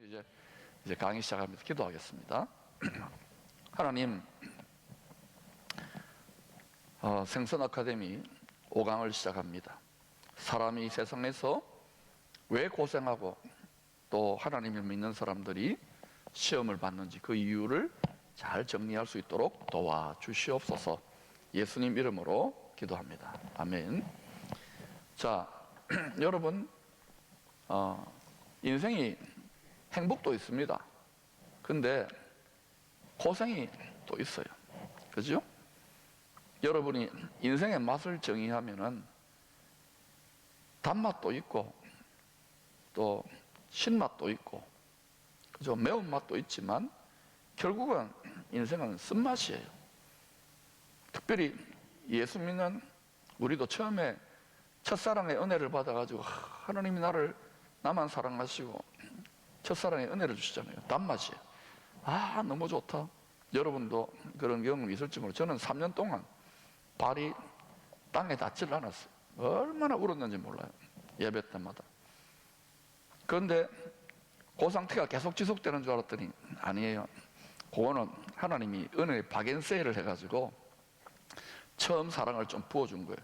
이제 강의 시작합니다. 기도하겠습니다. 하나님, 생선 아카데미 5강을 시작합니다. 사람이 세상에서 왜 고생하고 또 하나님을 믿는 사람들이 시험을 받는지 그 이유를 잘 정리할 수 있도록 도와주시옵소서. 예수님 이름으로 기도합니다. 아멘. 자, 여러분, 인생이 행복도 있습니다. 근데 고생이 또 있어요. 그죠? 여러분이 인생의 맛을 정의하면은 단맛도 있고 또 신맛도 있고, 그죠? 매운맛도 있지만 결국은 인생은 쓴맛이에요. 특별히 예수 믿는 우리도 처음에 첫사랑의 은혜를 받아가지고 하나님이 나만 사랑하시고 첫사랑의 은혜를 주시잖아요. 단맛이에요. 너무 좋다. 여러분도 그런 경험이 있을지 모르겠어요. 저는 3년 동안 발이 땅에 닿질 않았어요. 얼마나 울었는지 몰라요. 예배 때마다. 그런데 그 상태가 계속 지속되는 줄 알았더니 아니에요. 그거는 하나님이 은혜의 박앤세일을 해가지고 처음 사랑을 좀 부어준 거예요.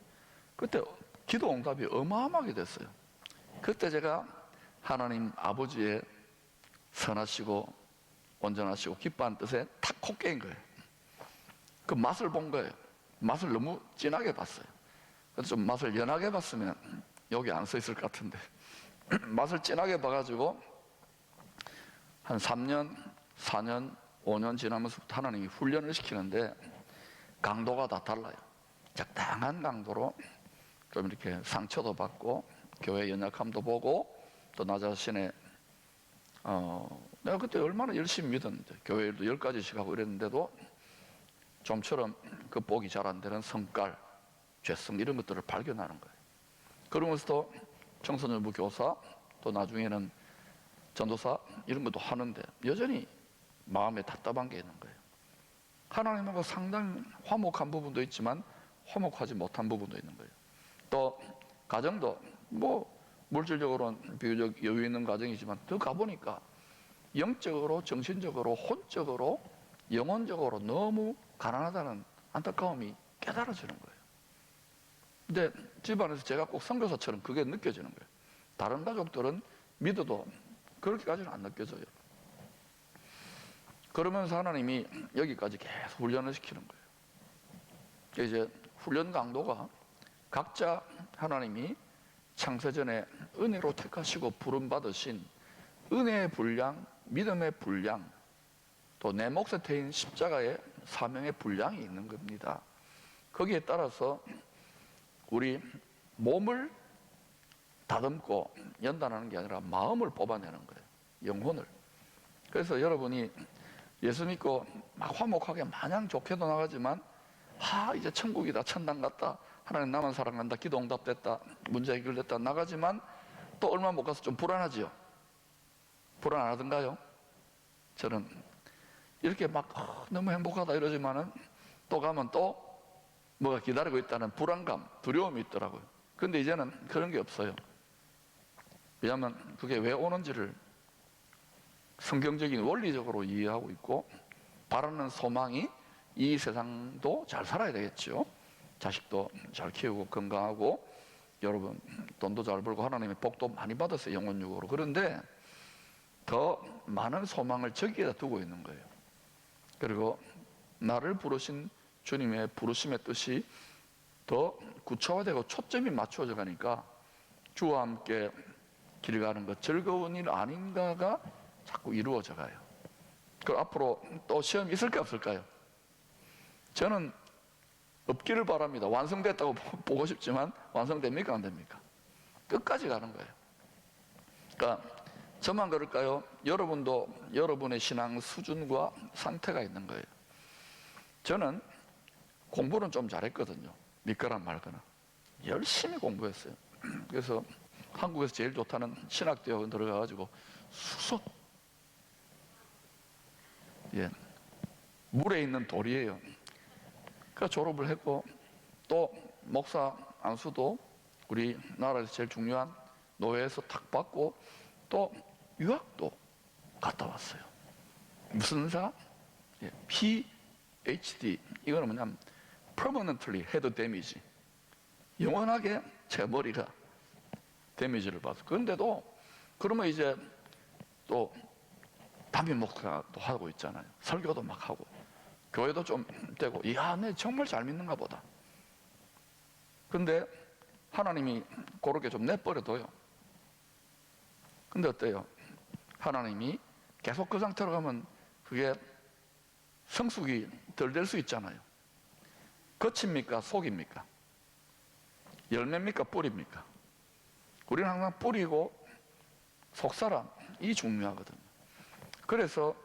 그때 기도 응답이 어마어마하게 됐어요. 그때 제가 하나님 아버지의 선하시고 온전하시고 기뻐하는 뜻에 탁 코 깨인 거예요. 그 맛을 본 거예요. 맛을 너무 진하게 봤어요. 그래서 좀 맛을 연하게 봤으면 여기 안 써 있을 것 같은데 맛을 진하게 봐가지고 한 3년, 4년, 5년 지나면서부터 하나님이 훈련을 시키는데 강도가 다 달라요. 적당한 강도로 좀 이렇게 상처도 받고 교회 연약함도 보고 또 나 자신의 내가 그때 얼마나 열심히 믿었는데 교회일도 10가지씩 하고 이랬는데도 좀처럼 극복이 잘 안 되는 성깔, 죄성 이런 것들을 발견하는 거예요. 그러면서도 청소년부 교사 또 나중에는 전도사 이런 것도 하는데 여전히 마음에 답답한 게 있는 거예요. 하나님하고 상당히 화목한 부분도 있지만 화목하지 못한 부분도 있는 거예요. 또 가정도 물질적으로는 비교적 여유 있는 가정이지만 더 가보니까 영적으로, 정신적으로, 혼적으로, 영혼적으로 너무 가난하다는 안타까움이 깨달아지는 거예요. 근데 집안에서 제가 꼭 선교사처럼 그게 느껴지는 거예요. 다른 가족들은 믿어도 그렇게까지는 안 느껴져요. 그러면서 하나님이 여기까지 계속 훈련을 시키는 거예요. 이제 훈련 강도가 각자 하나님이 창세전에 은혜로 택하시고 부름받으신 은혜의 분량, 믿음의 분량, 또 내 몫에 태인 십자가의 사명의 분량이 있는 겁니다. 거기에 따라서 우리 몸을 다듬고 연단하는 게 아니라 마음을 뽑아내는 거예요. 영혼을. 그래서 여러분이 예수 믿고 막 화목하게 마냥 좋게도 나가지만 이제 천국이다, 천당 갔다, 하나님 나만 사랑한다, 기도 응답됐다, 문제 해결됐다 나가지만 또 얼마 못 가서 좀 불안하지요. 불안 안 하던가요? 저는 이렇게 막 너무 행복하다 이러지만은 또 가면 또 뭐가 기다리고 있다는 불안감, 두려움이 있더라고요. 근데 이제는 그런 게 없어요. 왜냐하면 그게 왜 오는지를 성경적인 원리적으로 이해하고 있고 바라는 소망이 이 세상도 잘 살아야 되겠죠. 자식도 잘 키우고 건강하고 여러분 돈도 잘 벌고 하나님의 복도 많이 받았어요. 영혼육으로. 그런데 더 많은 소망을 저기에다 두고 있는 거예요. 그리고 나를 부르신 주님의 부르심의 뜻이 더 구체화되고 초점이 맞춰져 가니까 주와 함께 길 가는 것 즐거운 일 아닌가가 자꾸 이루어져 가요. 그럼 앞으로 또 시험이 있을까 없을까요? 저는 없기를 바랍니다. 완성됐다고 보고 싶지만 완성됩니까 안 됩니까? 끝까지 가는 거예요. 그러니까 저만 그럴까요? 여러분도 여러분의 신앙 수준과 상태가 있는 거예요. 저는 공부는 좀 잘했거든요. 믿거나 말거나 열심히 공부했어요. 그래서 한국에서 제일 좋다는 신학대학원 들어가가지고 수석, 물에 있는 돌이에요. 그러니까 졸업을 했고 또 목사 안수도 우리나라에서 제일 중요한 노예에서 탁 받고 또 유학도 갔다 왔어요. 무슨 은사? 예, PhD. 이거는 뭐냐면 Permanently Head Damage. 영원하게 제 머리가 데미지를 받았어요. 그런데도 그러면 이제 또 담임 목사도 하고 있잖아요. 설교도 막 하고 교회도 좀 되고, 이야, 내 정말 잘 믿는가 보다. 근데 하나님이 그렇게 좀 내버려둬요. 근데 어때요? 하나님이 계속 그 상태로 가면 그게 성숙이 덜 될 수 있잖아요. 겉입니까? 속입니까? 열매입니까? 뿌리입니까? 우리는 항상 뿌리고 속사람이 중요하거든요. 그래서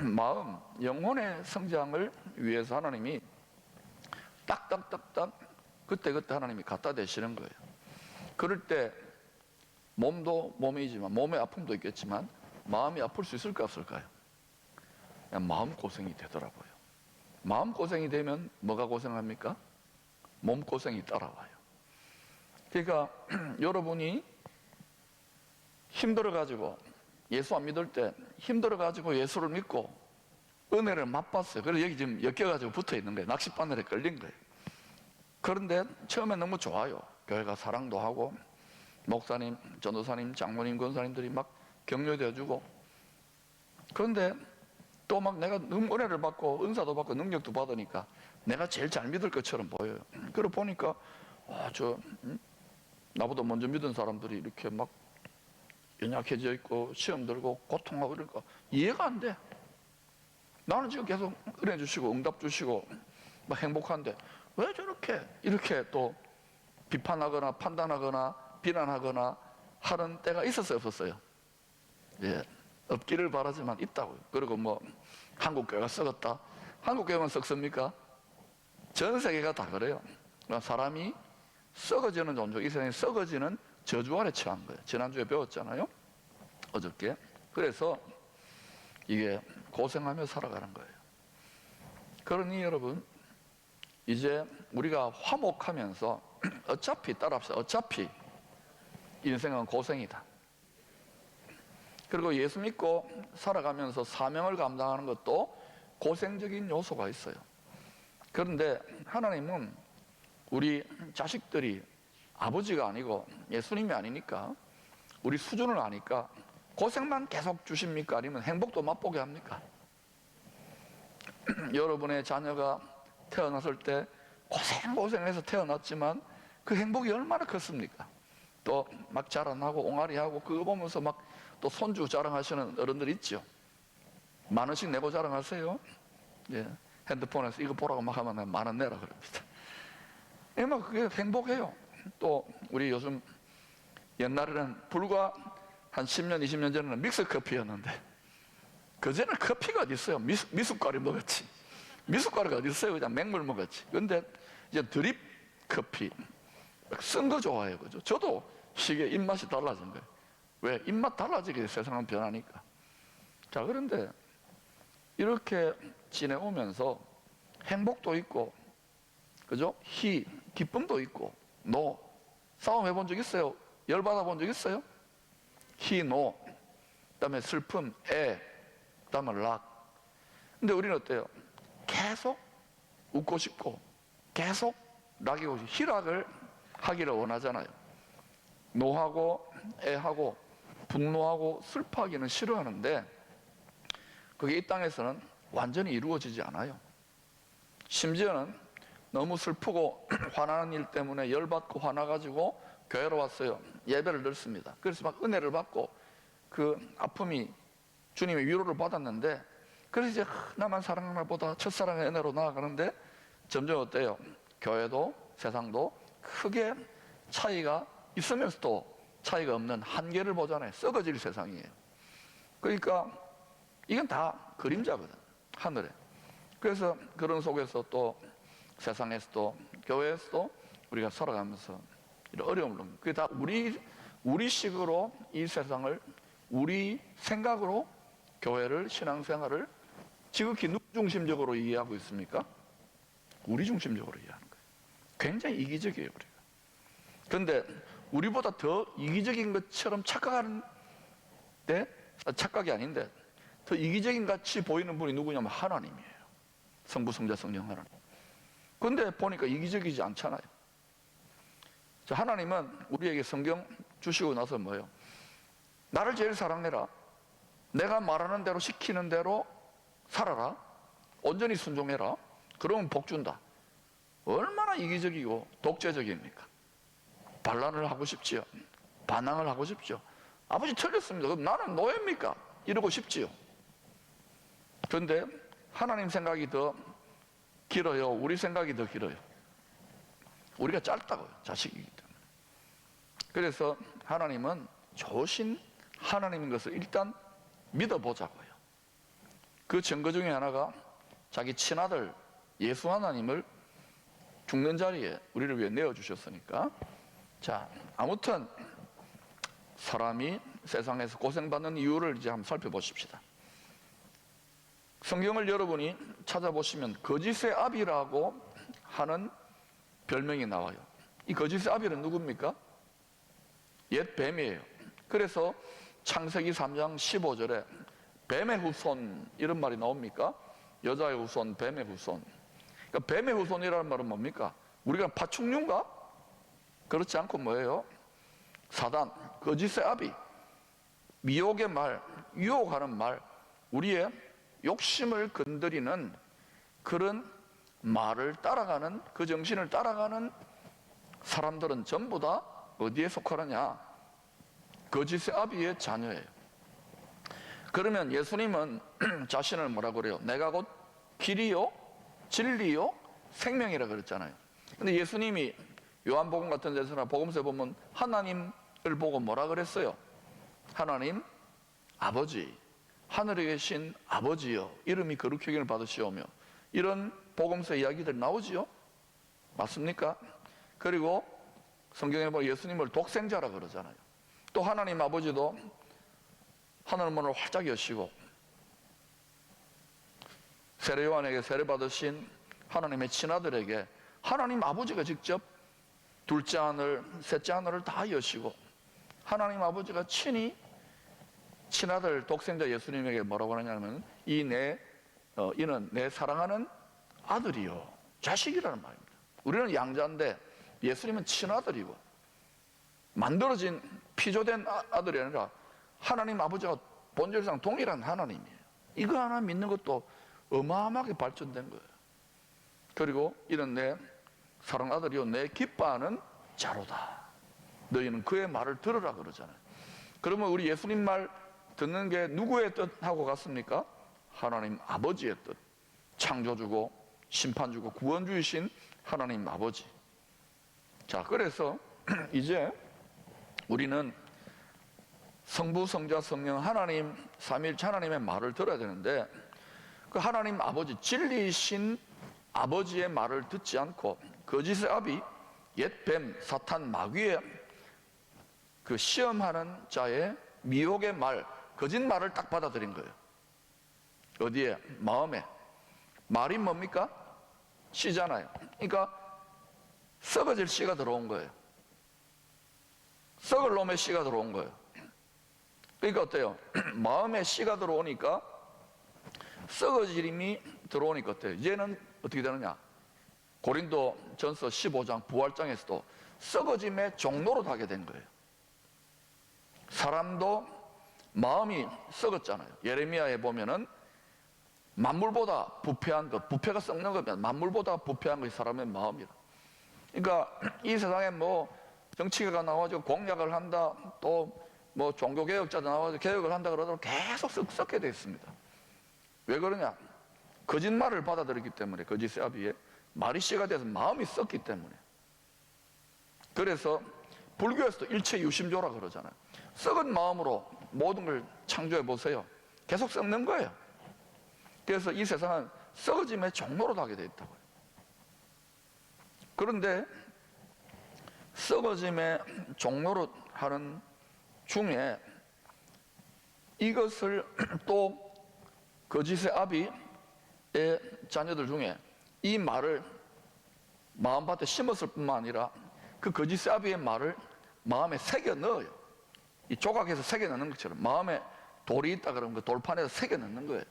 마음, 영혼의 성장을 위해서 하나님이 딱딱딱딱 그때그때 하나님이 갖다 대시는 거예요. 그럴 때 몸도 몸이지만, 몸의 아픔도 있겠지만 마음이 아플 수 있을까 없을까요? 마음고생이 되더라고요. 마음고생이 되면 뭐가 고생합니까? 몸고생이 따라와요. 그러니까 여러분이 힘들어가지고, 예수 안 믿을 때 힘들어가지고 예수를 믿고 은혜를 맛봤어요. 그래서 여기 지금 엮여가지고 붙어있는 거예요. 낚싯바늘에 걸린 거예요. 그런데 처음에 너무 좋아요. 교회가 사랑도 하고 목사님, 전도사님, 장모님, 권사님들이 막 격려되어 주고, 그런데 또 막 내가 너무 은혜를 받고 은사도 받고 능력도 받으니까 내가 제일 잘 믿을 것처럼 보여요. 그러고 보니까 나보다 먼저 믿은 사람들이 이렇게 막 연약해져 있고 시험 들고 고통하고 이러니까 이해가 안 돼. 나는 지금 계속 은혜 주시고 응답 주시고 막 행복한데 왜 저렇게 이렇게 또 비판하거나 판단하거나 비난하거나 하는 때가 있었어요, 없었어요? 예, 없기를 바라지만 있다고요. 그리고 뭐 한국교회가 썩었다. 한국교회만 썩습니까? 전 세계가 다 그래요. 사람이 썩어지는 존재, 이 세상에 썩어지는 저주 아래 처한 거예요. 지난주에 배웠잖아요, 어저께. 그래서 이게 고생하며 살아가는 거예요. 그러니 여러분, 이제 우리가 화목하면서 어차피 따라합시다. 어차피 인생은 고생이다. 그리고 예수 믿고 살아가면서 사명을 감당하는 것도 고생적인 요소가 있어요. 그런데 하나님은 우리 자식들이 아버지가 아니고 예수님이 아니니까, 우리 수준을 아니까 고생만 계속 주십니까? 아니면 행복도 맛보게 합니까? 여러분의 자녀가 태어났을 때 고생해서 태어났지만 그 행복이 얼마나 컸습니까? 또 막 자라나고 옹알이하고 그거 보면서 막 또 손주 자랑하시는 어른들 있죠. 10,000원씩 내고 자랑하세요. 예, 핸드폰에서 이거 보라고 막 하면 10,000원 내라 그럽니다. 예, 막 그게 행복해요. 또 우리 요즘, 옛날에는 불과 한 10년, 20년 전에는 믹스커피였는데 그전에는 커피가 어디 있어요? 미숫가루 먹었지. 미숫가루가 어디 있어요? 그냥 맹물 먹었지. 근데 이제 드립 커피, 쓴 거 좋아해요. 그죠? 저도 시계 입맛이 달라진 거예요. 왜? 입맛 달라지게 세상은 변하니까. 자, 그런데 이렇게 지내오면서 행복도 있고, 그죠? 기쁨도 있고, 싸움 해본 적 있어요? 열받아 본 적 있어요? 그 다음에 슬픔, 그 다음에 락. 근데 우리는 어때요? 계속 웃고 싶고, 계속 락이고, 희락을 하기를 원하잖아요. 노하고, 애하고, 분노하고, 슬퍼하기는 싫어하는데, 그게 이 땅에서는 완전히 이루어지지 않아요. 심지어는 너무 슬프고 화나는 일 때문에 열받고 화나가지고 교회로 왔어요. 예배를 드렸습니다. 그래서 막 은혜를 받고 그 아픔이 주님의 위로를 받았는데, 그래서 이제 나만 사랑하나 보다 첫사랑의 은혜로 나아가는데 점점 어때요? 교회도 세상도 크게 차이가 있으면서도 차이가 없는 한계를 보잖아요. 썩어질 세상이에요. 그러니까 이건 다 그림자거든, 하늘에. 그래서 그런 속에서 또 세상에서도 교회에서도 우리가 살아가면서 이런 어려움을 넘는, 그게 다 우리식으로 이 세상을, 우리 생각으로 교회를, 신앙생활을 지극히 누구 중심적으로 이해하고 있습니까? 우리 중심적으로 이해하는 거예요. 굉장히 이기적이에요, 우리가. 그런데 우리보다 더 이기적인 것처럼 착각하는데 착각이 아닌데 더 이기적인 같이 보이는 분이 누구냐면 하나님이에요. 성부, 성자, 성령 하나님. 근데 보니까 이기적이지 않잖아요. 자, 하나님은 우리에게 성경 주시고 나서 뭐예요? 나를 제일 사랑해라. 내가 말하는 대로 시키는 대로 살아라. 온전히 순종해라. 그러면 복 준다. 얼마나 이기적이고 독재적입니까? 반란을 하고 싶지요. 반항을 하고 싶죠. 아버지 틀렸습니다. 그럼 나는 노예입니까? 이러고 싶지요. 그런데 하나님 생각이 더 길어요? 우리 생각이 더 길어요? 우리가 짧다고요. 자식이기 때문에. 그래서 하나님은 좋으신 하나님인 것을 일단 믿어보자고요. 그 증거 중에 하나가 자기 친아들 예수 하나님을 죽는 자리에 우리를 위해 내어주셨으니까. 자, 아무튼 사람이 세상에서 고생받는 이유를 이제 한번 살펴보십시다. 성경을 여러분이 찾아보시면 거짓의 아비라고 하는 별명이 나와요. 이 거짓의 아비는 누굽니까? 옛 뱀이에요. 그래서 창세기 3장 15절에 뱀의 후손 이런 말이 나옵니까? 여자의 후손, 뱀의 후손. 그러니까 뱀의 후손이라는 말은 뭡니까? 우리가 파충류인가? 그렇지 않고 뭐예요? 사단, 거짓의 아비, 미혹의 말, 유혹하는 말, 우리의 욕심을 건드리는 그런 말을 따라가는, 그 정신을 따라가는 사람들은 전부 다 어디에 속하느냐? 거짓의 아비의 자녀예요. 그러면 예수님은 자신을 뭐라 그래요? 내가 곧 길이요, 진리요, 생명이라 그랬잖아요. 근데 예수님이 요한복음 같은 데서나 복음서에 보면 하나님을 보고 뭐라 그랬어요? 하나님 아버지, 하늘에 계신 아버지여, 이름이 거룩히 여김을 받으시오며, 이런 복음서 이야기들 나오지요? 맞습니까? 그리고 성경에 보면 예수님을 독생자라 그러잖아요. 또 하나님 아버지도 하늘 문을 활짝 여시고 세례 요한에게 세례 받으신 하나님의 친아들에게 하나님 아버지가 직접 둘째 하늘, 셋째 하늘을 다 여시고 하나님 아버지가 친히 친아들 독생자 예수님에게 뭐라고 하냐면 이는 내 사랑하는 아들이요, 자식이라는 말입니다. 우리는 양자인데 예수님은 친아들이고 만들어진 피조된 아들이 아니라 하나님 아버지가 본질상 동일한 하나님이에요. 이거 하나 믿는 것도 어마어마하게 발전된 거예요. 그리고 이는 내 사랑 아들이요 내 기뻐하는 자로다. 너희는 그의 말을 들으라 그러잖아요. 그러면 우리 예수님 말 듣는 게 누구의 뜻하고 같습니까? 하나님 아버지의 뜻. 창조주고 심판주고 구원주이신 하나님 아버지. 자, 그래서 이제 우리는 성부, 성자, 성령 하나님 삼위일체 하나님의 말을 들어야 되는데 그 하나님 아버지 진리이신 아버지의 말을 듣지 않고 거짓의 아비 옛 뱀 사탄 마귀의 그 시험하는 자의 미혹의 말, 거짓말을 딱 받아들인 거예요. 어디에? 마음에. 말이 뭡니까? 씨잖아요. 그러니까 썩어질 씨가 들어온 거예요. 썩을 놈의 씨가 들어온 거예요. 그러니까 어때요? 마음에 씨가 들어오니까 썩어짐이 들어오니까 어때요? 이제는 어떻게 되느냐? 고린도 전서 15장 부활장에서도 썩어짐의 종로로 가게 된 거예요. 사람도 마음이 썩었잖아요. 예레미야에 보면은 만물보다 부패한 것, 부패가 썩는 거면 만물보다 부패한 것이 사람의 마음이라. 그러니까 이 세상에 뭐 정치가가 나와가지고 공약을 한다, 또 뭐 종교개혁자도 나와서 개혁을 한다 그러더라도 계속 썩게 돼 있습니다. 왜 그러냐? 거짓말을 받아들였기 때문에, 거짓의 아비에 말이 씨가 돼서 마음이 썩기 때문에. 그래서 불교에서도 일체 유심조라 그러잖아요. 썩은 마음으로 모든 걸 창조해 보세요. 계속 썩는 거예요. 그래서 이 세상은 썩어짐의 종로로 가게 돼 있다고요. 그런데 썩어짐의 종로로 하는 중에 이것을 또 거짓의 아비의 자녀들 중에 이 말을 마음밭에 심었을 뿐만 아니라 그 거짓의 아비의 말을 마음에 새겨 넣어요. 이 조각에서 새겨 넣는 것처럼 마음에 돌이 있다 그러면 그 돌판에서 새겨 넣는 거예요.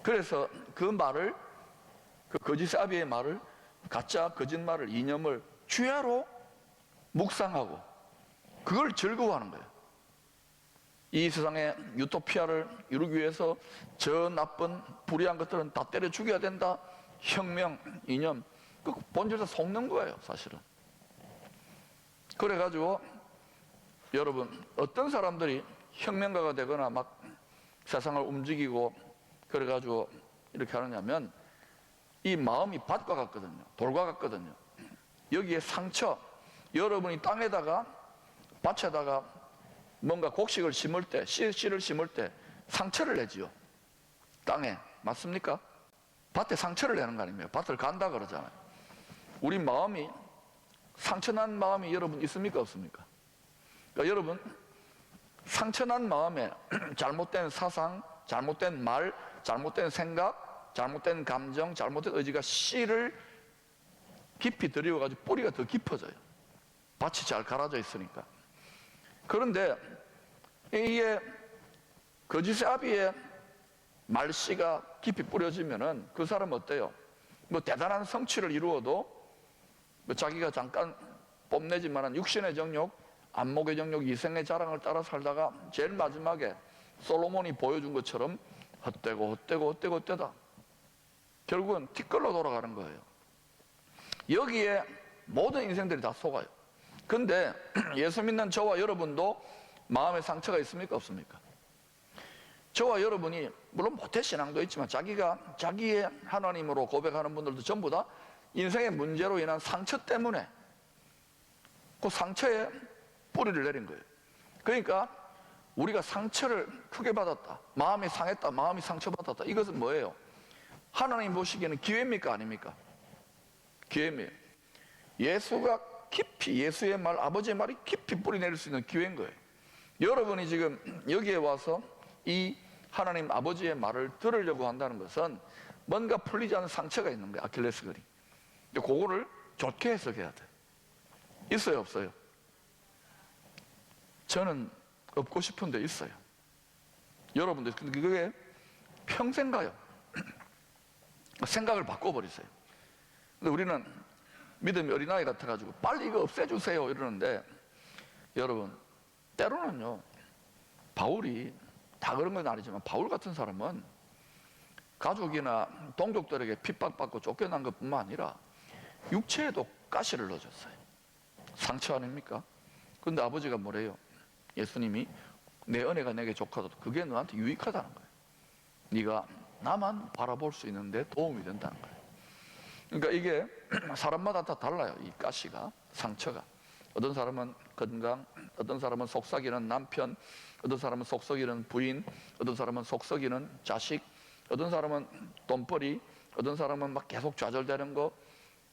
그래서 그 말을, 그 거짓 아비의 말을, 가짜 거짓말을, 이념을 주야로 묵상하고 그걸 즐거워하는 거예요. 이 세상의 유토피아를 이루기 위해서 저 나쁜 불의한 것들은 다 때려 죽여야 된다. 혁명, 이념, 그 본질에서 속는 거예요, 사실은. 그래가지고 여러분, 어떤 사람들이 혁명가가 되거나 막 세상을 움직이고 그래가지고 이렇게 하느냐면 이 마음이 밭과 같거든요. 돌과 같거든요. 여기에 상처, 여러분이 땅에다가, 밭에다가 뭔가 곡식을 심을 때, 씨를 심을 때 상처를 내지요. 땅에. 맞습니까? 밭에 상처를 내는 거 아닙니까? 밭을 간다 그러잖아요. 우리 마음이, 상처난 마음이 여러분 있습니까? 없습니까? 그러니까 여러분, 상처난 마음에 잘못된 사상, 잘못된 말, 잘못된 생각, 잘못된 감정, 잘못된 의지가 씨를 깊이 들여가지고 뿌리가 더 깊어져요. 밭이 잘 갈아져 있으니까. 그런데 이게 거짓의 아비의 말씨가 깊이 뿌려지면은 그 사람은 어때요? 뭐 대단한 성취를 이루어도 뭐 자기가 잠깐 뽐내지만은 육신의 정욕, 안목의 정욕, 이생의 자랑을 따라 살다가 제일 마지막에 솔로몬이 보여준 것처럼 헛되다. 결국은 티끌로 돌아가는 거예요. 여기에 모든 인생들이 다 속아요. 근데 예수 믿는 저와 여러분도 마음에 상처가 있습니까? 없습니까? 저와 여러분이 물론 모태신앙도 있지만 자기가 자기의 하나님으로 고백하는 분들도 전부 다 인생의 문제로 인한 상처 때문에 그 상처에 뿌리를 내린 거예요. 그러니까 우리가 상처를 크게 받았다, 마음이 상했다, 마음이 상처받았다, 이것은 뭐예요? 하나님 보시기에는 기회입니까? 아닙니까? 기회입니다. 예수가 깊이, 예수의 말, 아버지의 말이 깊이 뿌리 내릴 수 있는 기회인 거예요. 여러분이 지금 여기에 와서 이 하나님 아버지의 말을 들으려고 한다는 것은 뭔가 풀리지 않은 상처가 있는 거예요. 아킬레스건이. 그거를 좋게 해석해야 돼. 있어요, 없어요? 저는 없고 싶은데 있어요. 여러분들, 근데 그게 평생 가요. 생각을 바꿔버리세요. 근데 우리는 믿음이 어린아이 같아가지고 빨리 이거 없애주세요 이러는데, 여러분, 때로는요, 바울이, 다 그런 건 아니지만 바울 같은 사람은 가족이나 동족들에게 핍박받고 쫓겨난 것뿐만 아니라 육체에도 가시를 넣어줬어요. 상처 아닙니까? 근데 아버지가 뭐래요? 예수님이 내 은혜가 내게 족하도록 그게 너한테 유익하다는 거예요. 네가 나만 바라볼 수 있는데 도움이 된다는 거예요. 그러니까 이게 사람마다 다 달라요. 이 가시가, 상처가. 어떤 사람은 건강, 어떤 사람은 속삭이는 남편, 어떤 사람은 속삭이는 부인, 어떤 사람은 속삭이는 자식, 어떤 사람은 돈벌이, 어떤 사람은 막 계속 좌절되는 거,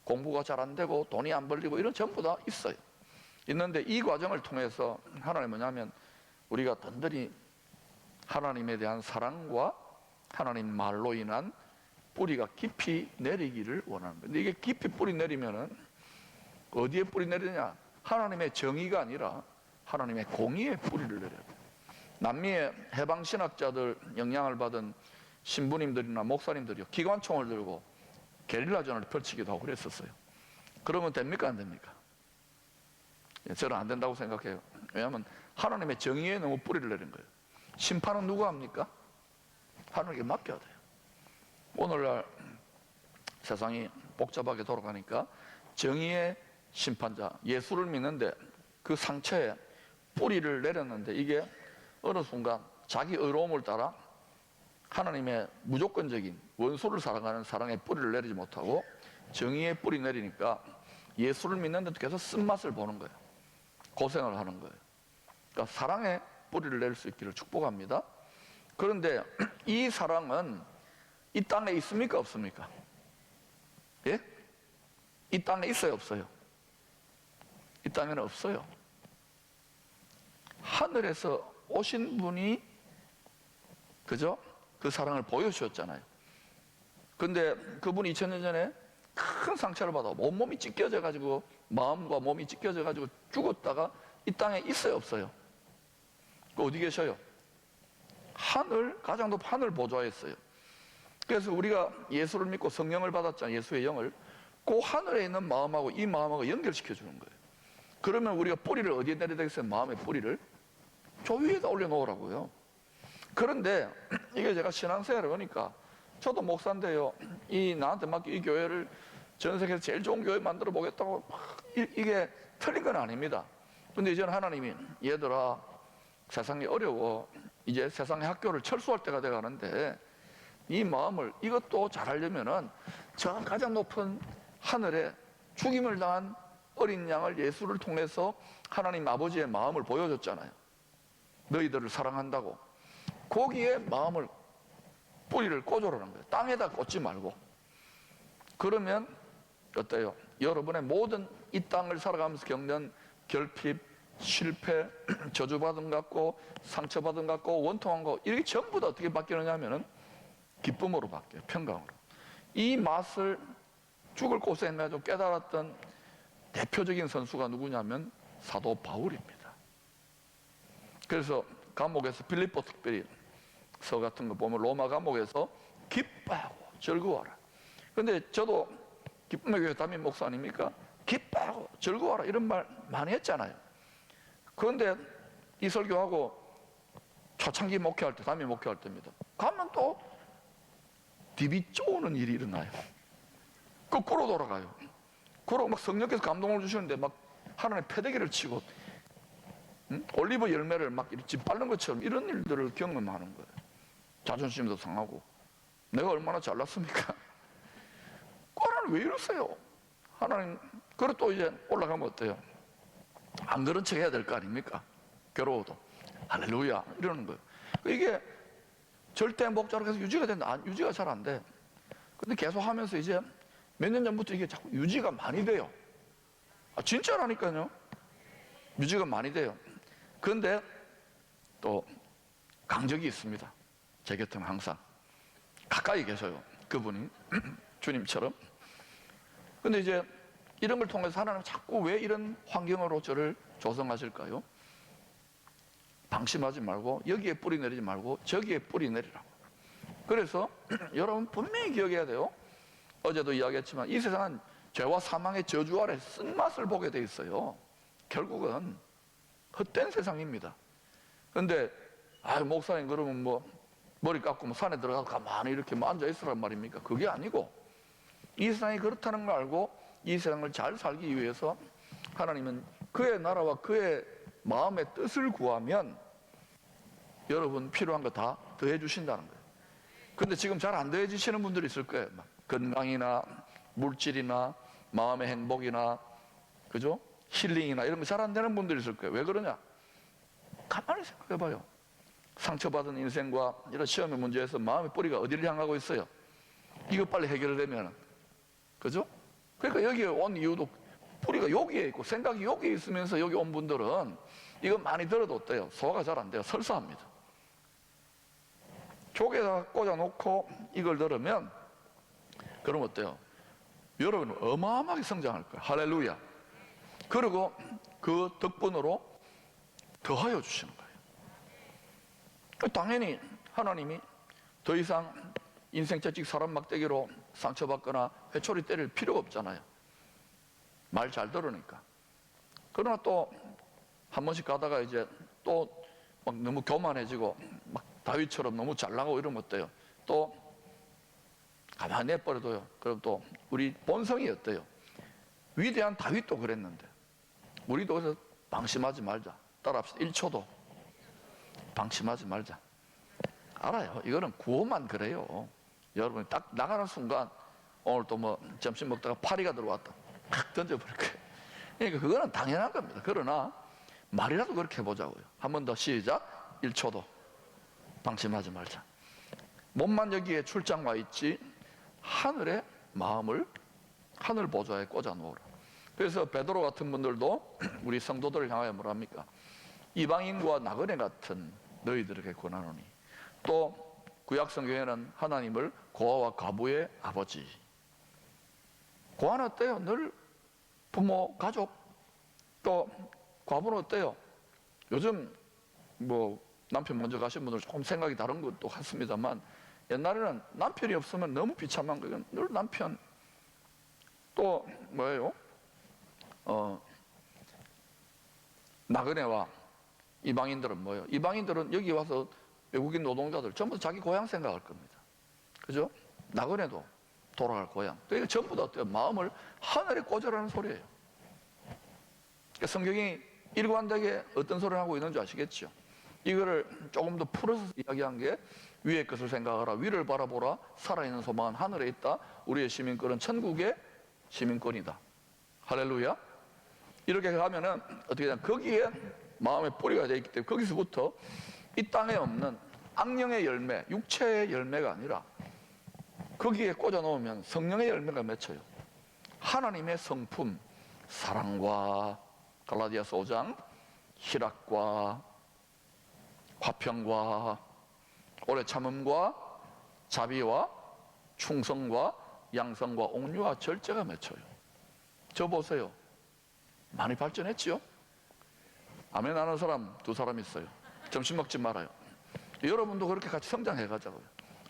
공부가 잘 안 되고 돈이 안 벌리고, 이런 전부 다 있어요. 있는데 이 과정을 통해서 하나님은 뭐냐면 우리가 든든히 하나님에 대한 사랑과 하나님 말로 인한 뿌리가 깊이 내리기를 원하는 거예요. 근데 이게 깊이 뿌리 내리면은 어디에 뿌리 내리냐? 하나님의 정의가 아니라 하나님의 공의의 뿌리를 내려야 돼요. 남미의 해방신학자들 영향을 받은 신부님들이나 목사님들이요, 기관총을 들고 게릴라전을 펼치기도 하고 그랬었어요. 그러면 됩니까? 안 됩니까? 저는 안 된다고 생각해요. 왜냐하면 하나님의 정의에 너무 뿌리를 내린 거예요. 심판은 누가 합니까? 하나님께 맡겨야 돼요. 오늘날 세상이 복잡하게 돌아가니까 정의의 심판자, 예수를 믿는데 그 상처에 뿌리를 내렸는데 이게 어느 순간 자기 의로움을 따라 하나님의 무조건적인 원수를 사랑하는 사랑의 뿌리를 내리지 못하고 정의의 뿌리 내리니까 예수를 믿는데도 계속 쓴맛을 보는 거예요. 고생을 하는 거예요. 그러니까 사랑의 뿌리를 내릴 수 있기를 축복합니다. 그런데 이 사랑은 이 땅에 있습니까? 없습니까? 예? 이 땅에 있어요? 없어요? 이 땅에는 없어요. 하늘에서 오신 분이, 그죠? 그 사랑을 보여주셨잖아요. 근데 그분이 2000년 전에 큰 상처를 받아 온몸이 찢겨져 가지고, 마음과 몸이 찢겨져 가지고 죽었다가 이 땅에 있어요? 없어요? 그 어디 계셔요? 가장 높은 하늘 보좌했어요. 그래서 우리가 예수를 믿고 성령을 받았잖아요. 예수의 영을. 그 하늘에 있는 마음하고 이 마음하고 연결시켜 주는 거예요. 그러면 우리가 뿌리를 어디에 내려야 되겠어요? 마음의 뿌리를 저 위에다 올려놓으라고요. 그런데 이게 제가 신앙생활을 하니까 저도 목사인데요, 나한테 맡긴 이 교회를 전 세계에서 제일 좋은 교회 만들어 보겠다고 이게 틀린 건 아닙니다. 근데 이제는 하나님이 얘들아 세상이 어려워, 이제 세상의 학교를 철수할 때가 돼 가는데 이 마음을 이것도 잘하려면은 저 가장 높은 하늘에 죽임을 당한 어린 양을 예수를 통해서 하나님 아버지의 마음을 보여줬잖아요. 너희들을 사랑한다고. 거기에 마음을 뿌리를 꽂으라는 거예요. 땅에다 꽂지 말고. 그러면 어때요? 여러분의 모든 이 땅을 살아가면서 겪는 결핍, 실패, 저주받은 것 같고 상처받은 것 같고 원통한 거, 이게 전부 다 어떻게 바뀌느냐 하면은 기쁨으로 바뀌어요. 평강으로. 이 맛을 죽을 고생해가지고 깨달았던 대표적인 선수가 누구냐면 사도 바울입니다. 그래서 감옥에서 빌립보 특별히 서 같은 거 보면 로마 감옥에서 기뻐하고 즐거워하라. 근데 저도 기쁨의 교회 담임 목사 아닙니까? 기뻐하고 즐거워하라 이런 말 많이 했잖아요. 그런데 이 설교하고 초창기 목회할 때, 담임 목회할 때입니다. 가면 또 디비 쪼는 일이 일어나요. 거꾸로 돌아가요. 그러고 막 성령께서 감동을 주시는데 막 하나님 패대기를 치고 올리브 열매를 막 이렇게 빨는 것처럼 이런 일들을 경험하는 거예요. 자존심도 상하고 내가 얼마나 잘났습니까? 하나님 왜 이러세요? 하나님. 그리고 또 이제 올라가면 어때요? 안 그런 척 해야 될 거 아닙니까? 괴로워도 할렐루야 이러는 거예요. 이게 절대 목자로 계속 유지가 된다. 유지가 잘 안 돼. 근데 계속 하면서 이제 몇 년 전부터 이게 자꾸 유지가 많이 돼요. 진짜라니까요. 유지가 많이 돼요. 그런데 또 강적이 있습니다. 제 곁에는 항상 가까이 계셔요. 그분이 주님처럼. 근데 이제 이런 걸 통해서 하나님 자꾸 왜 이런 환경으로 저를 조성하실까요? 방심하지 말고 여기에 뿌리 내리지 말고 저기에 뿌리 내리라고. 그래서 여러분 분명히 기억해야 돼요. 어제도 이야기했지만 이 세상은 죄와 사망의 저주 아래 쓴맛을 보게 돼 있어요. 결국은 헛된 세상입니다. 근데 목사님 그러면 뭐 머리 깎고 뭐 산에 들어가서 가만히 이렇게 앉아 있으란 말입니까? 그게 아니고 이 세상이 그렇다는 걸 알고 이 세상을 잘 살기 위해서 하나님은 그의 나라와 그의 마음의 뜻을 구하면 여러분 필요한 거 다 더해 주신다는 거예요. 근데 지금 잘 안 더해지시는 분들이 있을 거예요. 막 건강이나 물질이나 마음의 행복이나 그죠? 힐링이나 이런 거 잘 안 되는 분들이 있을 거예요. 왜 그러냐? 가만히 생각해 봐요. 상처받은 인생과 이런 시험의 문제에서 마음의 뿌리가 어디를 향하고 있어요? 이거 빨리 해결되면 그죠? 그러니까 여기에 온 이유도 뿌리가 여기에 있고 생각이 여기에 있으면서 여기 온 분들은 이거 많이 들어도 어때요? 소화가 잘 안 돼요. 설사합니다. 족에다 꽂아놓고 이걸 들으면 그럼 어때요? 여러분은 어마어마하게 성장할 거예요. 할렐루야. 그리고 그 덕분으로 더하여 주시는 거예요. 당연히 하나님이 더 이상 인생 채찍 사람 막대기로 상처받거나 회초리 때릴 필요가 없잖아요. 말 잘 들으니까. 그러나 또 한 번씩 가다가 이제 또 막 너무 교만해지고 막 다윗처럼 너무 잘나가고 이러면 어때요? 또 가만히 내버려둬요. 그럼 또 우리 본성이 어때요? 위대한 다윗도 그랬는데 우리도 그래서 방심하지 말자. 따라합시다. 1초도 방심하지 말자. 알아요. 이거는 구호만 그래요. 여러분이 딱 나가는 순간 오늘 또 뭐 점심 먹다가 파리가 들어왔다. 탁 던져버릴 거예요. 그러니까 그거는 당연한 겁니다. 그러나 말이라도 그렇게 해보자고요. 한 번 더 시작. 1초도 방심하지 말자. 몸만 여기에 출장 와 있지 하늘의 마음을 하늘 보좌에 꽂아 놓으라. 그래서 베드로 같은 분들도 우리 성도들을 향하여 뭐랍니까? 이방인과 나그네 같은 너희들에게 권하노니. 또 구약성경에는 하나님을 고아와 과부의 아버지. 고아는 어때요? 늘 부모, 가족. 또 과부는 어때요? 요즘 뭐 남편 먼저 가신 분들 조금 생각이 다른 것도 같습니다만, 옛날에는 남편이 없으면 너무 비참한 거예요. 늘 남편. 또 뭐예요? 나그네와 이방인들은 뭐예요? 이방인들은 여기 와서 외국인 노동자들 전부 다 자기 고향 생각할 겁니다. 그죠? 나그네도 돌아갈 고향. 그러니까 전부 다 어때요? 마음을 하늘에 꽂으라는 소리예요. 그러니까 성경이 일관되게 어떤 소리를 하고 있는지 아시겠죠? 이거를 조금 더 풀어서 이야기한 게, 위의 것을 생각하라, 위를 바라보라, 살아있는 소망은 하늘에 있다, 우리의 시민권은 천국의 시민권이다. 할렐루야. 이렇게 가면은 어떻게 되냐, 거기에 마음의 뿌리가 되어 있기 때문에 거기서부터 이 땅에 없는 악령의 열매, 육체의 열매가 아니라 거기에 꽂아 놓으면 성령의 열매가 맺혀요. 하나님의 성품, 사랑과, 갈라디아서 5장, 희락과, 화평과, 오래 참음과, 자비와, 충성과, 양성과, 옥류와 절제가 맺혀요. 저 보세요. 많이 발전했죠? 아멘 하는 사람 2사람 있어요. 점심 먹지 말아요. 여러분도 그렇게 같이 성장해 가자고요.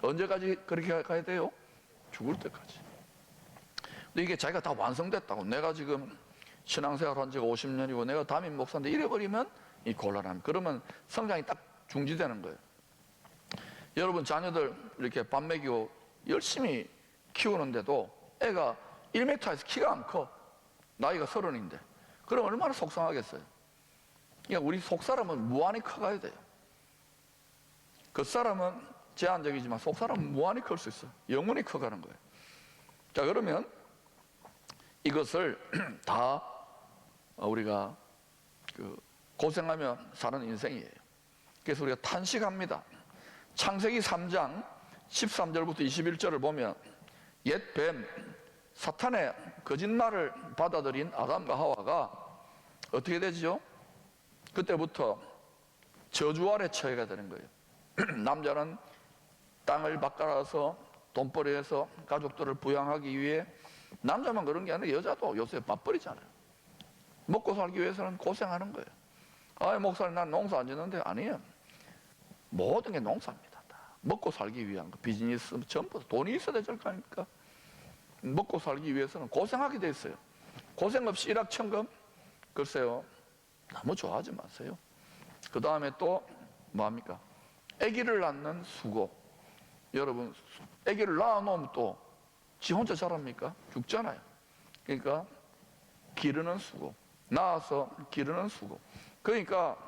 언제까지 그렇게 가야 돼요? 죽을 때까지. 근데 이게 자기가 다 완성됐다고, 내가 지금 신앙생활 한 지가 50년이고 내가 담임 목사인데 이래버리면 이 곤란함. 그러면 성장이 딱 중지되는 거예요. 여러분 자녀들 이렇게 밥 먹이고 열심히 키우는데도 애가 1m에서 키가 안 커. 나이가 30인데. 그럼 얼마나 속상하겠어요. 그러니까 우리 속사람은 무한히 커가야 돼요. 겉사람은 제한적이지만 속사람은 무한히 클 수 있어요. 영원히 커가는 거예요. 자, 그러면 이것을 다 우리가 고생하며 사는 인생이에요. 그래서 우리가 탄식합니다. 창세기 3장 13절부터 21절을 보면 옛 뱀, 사탄의 거짓말을 받아들인 아담과 하와가 어떻게 되죠? 그때부터 저주 아래 처해가 되는 거예요. 남자는 땅을 바꿔서 돈벌이해서 가족들을 부양하기 위해, 남자만 그런 게 아니라 여자도 요새 맞벌이잖아요. 먹고 살기 위해서는 고생하는 거예요. 아, 목사님 난 농사 안 짓는데, 아니에요. 모든 게 농사입니다. 다 먹고 살기 위한 거, 비즈니스 전부 돈이 있어야 될 거 아닙니까? 먹고 살기 위해서는 고생하게 돼 있어요. 고생 없이 일확천금? 글쎄요, 너무 좋아하지 마세요. 그 다음에 또 뭐합니까? 아기를 낳는 수고. 여러분, 아기를 낳아놓으면 또 지 혼자 자랍니까? 죽잖아요. 그러니까 기르는 수고, 낳아서 기르는 수고. 그러니까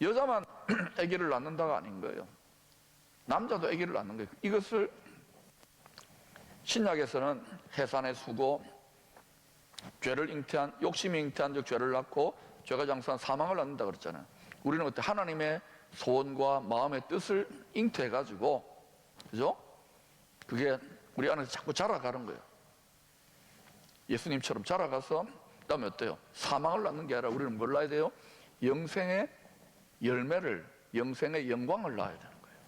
여자만 아기를 낳는다가 아닌 거예요. 남자도 아기를 낳는 거예요. 이것을 신약에서는 해산의 수고, 죄를 잉태한, 욕심이 잉태한 즉 죄를 낳고 죄가 장수한 사망을 낳는다 그랬잖아요. 우리는 그때 하나님의 소원과 마음의 뜻을 잉태해가지고, 그죠? 그게 우리 안에서 자꾸 자라가는 거예요. 예수님처럼 자라가서, 그 다음에 어때요? 사망을 낳는 게 아니라 우리는 뭘 낳아야 돼요? 영생의 열매를, 영생의 영광을 낳아야 되는 거예요.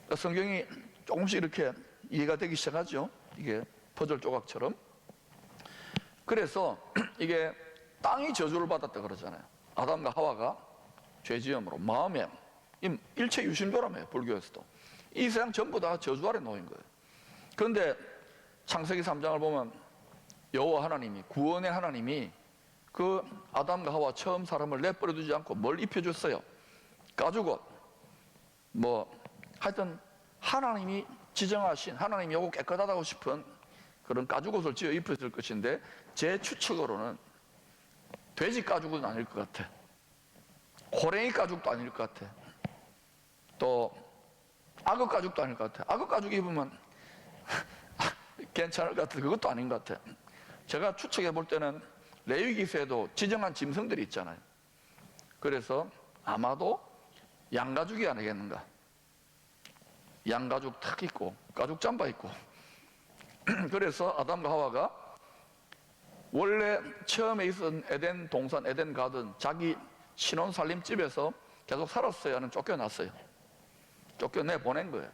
그러니까 성경이 조금씩 이렇게 이해가 되기 시작하죠. 이게 퍼즐 조각처럼. 그래서 이게 땅이 저주를 받았다 그러잖아요. 아담과 하와가 죄지음으로 마음에, 일체 유심조라며요, 불교에서도. 이 세상 전부 다 저주 아래 놓인 거예요. 그런데 창세기 3장을 보면 여호와 하나님이, 구원의 하나님이 그 아담과 하와 처음 사람을 내버려 두지 않고 뭘 입혀줬어요? 가죽옷. 하여튼 하나님이 지정하신, 하나님이 요거 깨끗하다고 싶은 그런 가죽옷을 지어 입혔을 것인데, 제 추측으로는 돼지 가죽은 아닐 것 같아. 호랭이 가죽도 아닐 것 같아. 또 악어 가죽도 아닐 것 같아. 악어 가죽 입으면 괜찮을 것 같아. 그것도 아닌 것 같아. 제가 추측해 볼 때는 레위기서에도 지정한 짐승들이 있잖아요. 그래서 아마도 양가죽이 아니겠는가. 양가죽 탁 입고 가죽 잠바 입고 그래서 아담과 하와가 원래 처음에 있었던 에덴 동산, 에덴 가든 자기 신혼 살림집에서 계속 살았어야 하는 쫓겨났어요. 쫓겨내 보낸 거예요.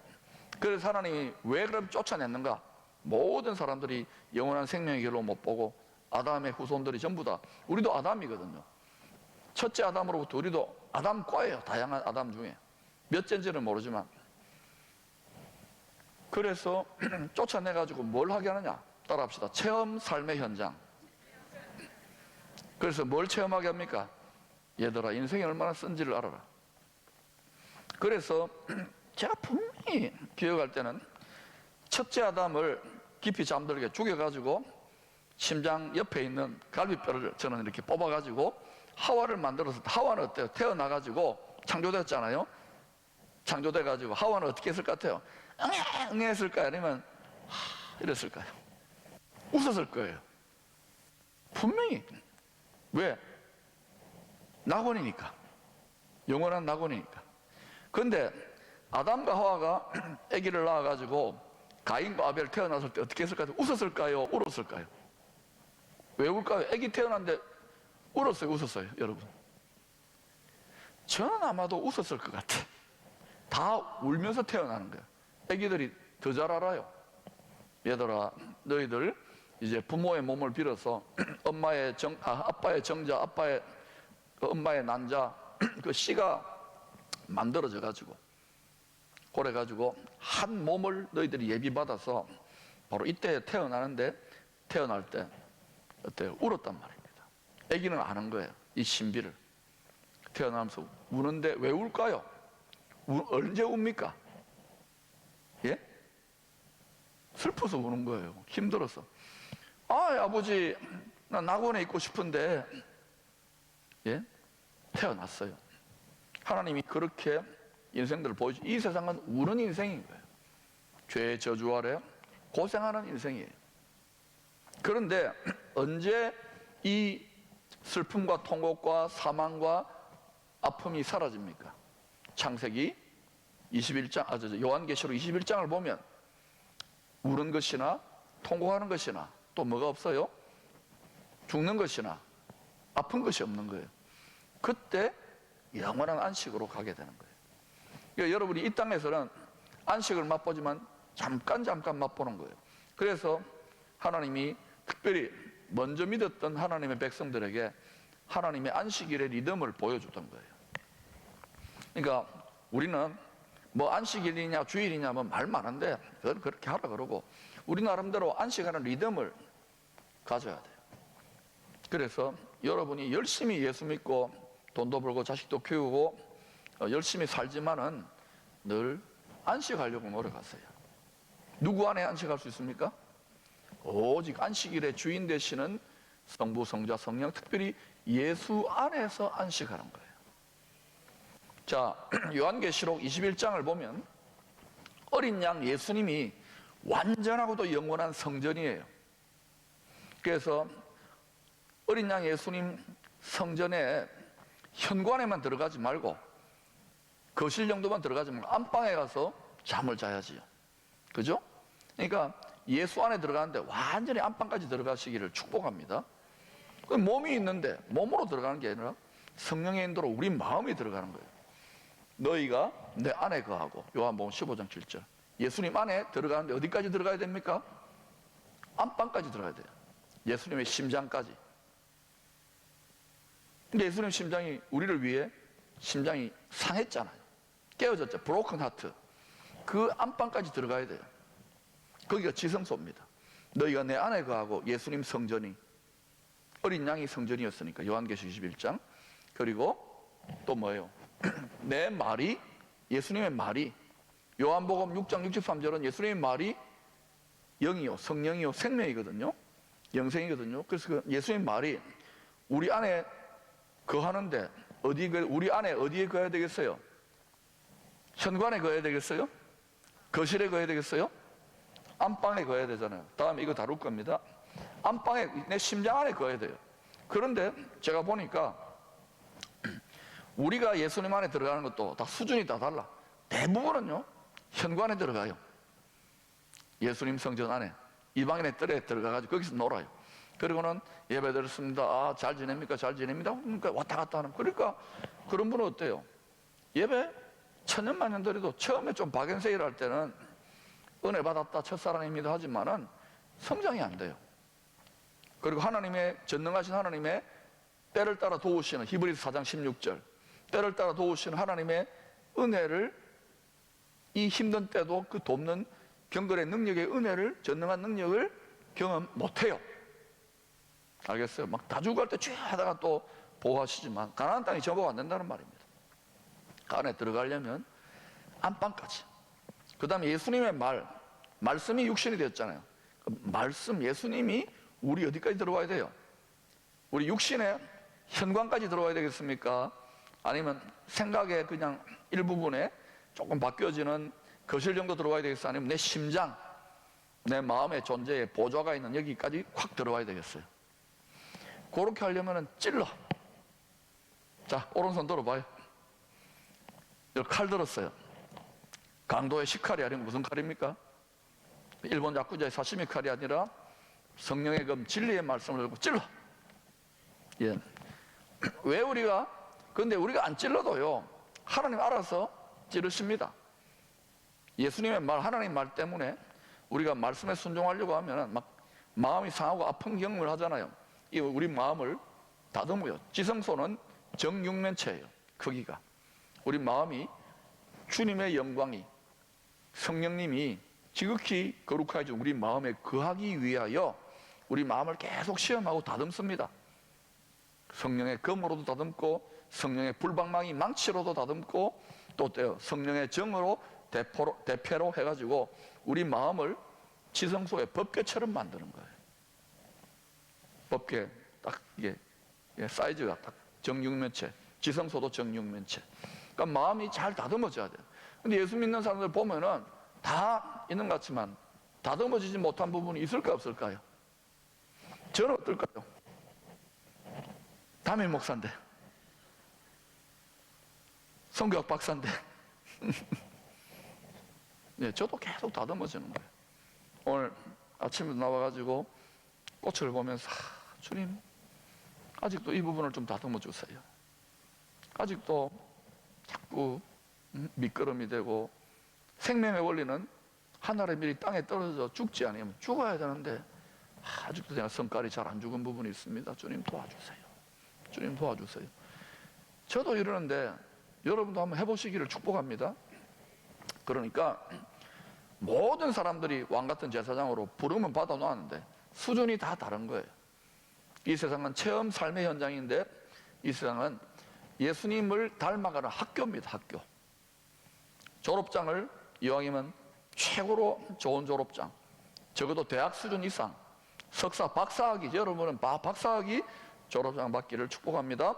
그래서 하나님이 왜 그럼 쫓아냈는가? 모든 사람들이 영원한 생명의 길로 못 보고 아담의 후손들이 전부 다, 우리도 아담이거든요. 첫째 아담으로부터 우리도 아담과예요. 다양한 아담 중에 몇 째인지는 모르지만. 그래서 쫓아내가지고 뭘 하게 하느냐, 따라합시다. 체험 삶의 현장. 그래서 뭘 체험하게 합니까? 얘들아, 인생이 얼마나 쓴지를 알아라. 그래서 제가 분명히 기억할 때는 첫째 아담을 깊이 잠들게 죽여가지고 심장 옆에 있는 갈비뼈를 저는 이렇게 뽑아가지고 하와를 만들어서, 하와는 어때요? 태어나가지고 창조됐잖아요. 창조돼가지고 하와는 어떻게 했을 것 같아요? 응애 했을까요? 아니면 이랬을까요? 웃었을 거예요. 분명히. 왜? 낙원이니까. 영원한 낙원이니까. 그런데 아담과 하와가 아기를 낳아가지고 가인과 아벨 태어났을 때 어떻게 했을까요? 웃었을까요? 울었을까요? 왜 울까요? 아기 태어났는데 울었어요? 웃었어요? 여러분, 저는 아마도 웃었을 것 같아. 다 울면서 태어나는 거예요. 아기들이 더 잘 알아요. 얘들아, 너희들 이제 부모의 몸을 빌어서 엄마의 아빠의 정자, 엄마의 난자, 그 씨가 만들어져 가지고 그래가지고 한 몸을 너희들이 예비받아서 바로 이때 태어나는데, 태어날 때 어때요? 울었단 말입니다. 아기는 아는 거예요, 이 신비를. 태어나면서 우는데 왜 울까요? 언제 웁니까? 예? 슬퍼서 우는 거예요. 힘들어서. 아버지, 나 낙원에 있고 싶은데. 예? 태어났어요. 하나님이 그렇게 인생들을 보여주죠. 이 세상은 우는 인생인 거예요. 죄의 저주 아래 고생하는 인생이에요. 그런데 언제 이 슬픔과 통곡과 사망과 아픔이 사라집니까? 창세기 21장, 요한계시록 21장을 보면 우는 것이나 통곡하는 것이나 또 뭐가 없어요? 죽는 것이나 아픈 것이 없는 거예요. 그때 영원한 안식으로 가게 되는 거예요. 그러니까 여러분이 이 땅에서는 안식을 맛보지만 잠깐 맛보는 거예요. 그래서 하나님이 특별히 먼저 믿었던 하나님의 백성들에게 하나님의 안식일의 리듬을 보여줬던 거예요. 그러니까 우리는 뭐 안식일이냐 주일이냐 뭐 말 많은데 그건 그렇게 하라 그러고, 우리 나름대로 안식하는 리듬을 가져야 돼요. 그래서 여러분이 열심히 예수 믿고 돈도 벌고 자식도 키우고 열심히 살지만은 늘 안식하려고 노력하세요. 누구 안에 안식할 수 있습니까? 오직 안식일의 주인 되시는 성부, 성자, 성령, 특별히 예수 안에서 안식하는 거예요. 자, 요한계시록 21장을 보면 어린 양 예수님이 완전하고도 영원한 성전이에요. 그래서 어린 양 예수님 성전에 현관에만 들어가지 말고, 거실 정도만 들어가지 말고 안방에 가서 잠을 자야지요. 그죠? 그러니까 예수 안에 들어가는데 완전히 안방까지 들어가시기를 축복합니다. 몸이 있는데 몸으로 들어가는 게 아니라 성령의 인도로 우리 마음이 들어가는 거예요. 너희가 내 안에 거하고, 요한복음 15장 7절. 예수님 안에 들어가는데 어디까지 들어가야 됩니까? 안방까지 들어가야 돼요. 예수님의 심장까지. 근데 예수님 심장이 우리를 위해 심장이 상했잖아요. 깨어졌죠. 브로큰 하트. 그 안방까지 들어가야 돼요. 거기가 지성소입니다. 너희가 내 안에 거하고, 예수님 성전이, 어린 양이 성전이었으니까 요한계시록 21장. 그리고 또 뭐예요? 내 말이, 예수님의 말이, 요한복음 6장 63절은 예수님의 말이 영이요 성령이요 생명이거든요. 영생이거든요. 그래서 그 예수님의 말이 우리 안에 거하는데 우리 안에 어디에 거해야 되겠어요? 현관에 거해야 되겠어요? 거실에 거해야 되겠어요? 안방에 거해야 되잖아요. 다음에 이거 다룰 겁니다. 안방에, 내 심장 안에 거해야 돼요. 그런데 제가 보니까 우리가 예수님 안에 들어가는 것도 다 수준이 다 달라. 대부분은요 현관에 들어가요. 예수님 성전 안에 이방인의 뜰에 들어가가지고 거기서 놀아요. 그리고는 예배 드렸습니다. 잘 지냅니까? 잘 지냅니다. 그러니까 왔다 갔다 하는. 그러니까 그런 분은 어때요? 예배 천년만년 드려도 처음에 좀 박연세일 할 때는 은혜 받았다, 첫사랑입니다 하지만은 성장이 안 돼요. 그리고 하나님의 전능하신 하나님의 때를 따라 도우시는 히브리서 4장 16절, 때를 따라 도우시는 하나님의 은혜를, 이 힘든 때도 그 돕는 경건의 능력의 은혜를, 전능한 능력을 경험 못해요. 알겠어요? 막 다주갈 때 쭉 하다가 또 보호하시지만 가나안 땅이 정복 안 된다는 말입니다. 그 안에 들어가려면 안방까지. 그 다음에 예수님의 말씀이 육신이 되었잖아요. 그 말씀, 예수님이 우리 어디까지 들어와야 돼요? 우리 육신의 현관까지 들어와야 되겠습니까? 아니면 생각의 그냥 일부분에 조금 바뀌어지는 거실 정도 들어와야 되겠어요? 아니면 내 심장, 내 마음의 존재에 보좌가 있는 여기까지 확 들어와야 되겠어요? 그렇게 하려면 찔러. 자, 오른손 들어봐요. 여기 칼 들었어요. 강도의 식칼이 아니면 무슨 칼입니까? 일본 야쿠자의 사시미 칼이 아니라 성령의 검, 진리의 말씀을 들고 찔러. 예. 왜 근데 우리가 안 찔러도요, 하나님 알아서 찌르십니다. 예수님의 말, 하나님 말 때문에 우리가 말씀에 순종하려고 하면 막 마음이 상하고 아픈 경험을 하잖아요. 이 우리 마음을 다듬어요. 지성소는 정육면체예요. 크기가. 우리 마음이 주님의 영광이, 성령님이 지극히 거룩하죠. 우리 마음에 거하기 위하여 우리 마음을 계속 시험하고 다듬습니다. 성령의 검으로도 다듬고, 성령의 불방망이 망치로도 다듬고, 또 성령의 정으로 대패로 해가지고 우리 마음을 지성소의 법궤처럼 만드는 거예요. 법궤 딱 이게 사이즈가 딱 정육면체, 지성소도 정육면체. 그러니까 마음이 잘 다듬어져야 돼요. 근데 예수 믿는 사람들 보면은 다 있는 것 같지만 다듬어지지 못한 부분이 있을까 없을까요? 저는 어떨까요? 담임 목사인데, 성교학 박사인데 네, 저도 계속 다듬어지는 거예요. 오늘 아침에 나와가지고 꽃을 보면서 주님, 아직도 이 부분을 좀 다듬어 주세요. 아직도 자꾸 미끄럼이 되고, 생명의 원리는 하늘의 밀이 땅에 떨어져 죽지 않으면 죽어야 되는데 아직도 제가 성깔이 잘 안 죽은 부분이 있습니다. 주님 도와주세요. 주님 도와주세요. 저도 이러는데 여러분도 한번 해보시기를 축복합니다. 그러니까 모든 사람들이 왕같은 제사장으로 부름은 받아 놓았는데 수준이 다 다른 거예요. 이 세상은 체험 삶의 현장인데, 이 세상은 예수님을 닮아가는 학교입니다. 학교. 졸업장을 이왕이면 최고로 좋은 졸업장, 적어도 대학 수준 이상, 석사, 박사학위, 여러분은 박사학위 졸업장 받기를 축복합니다.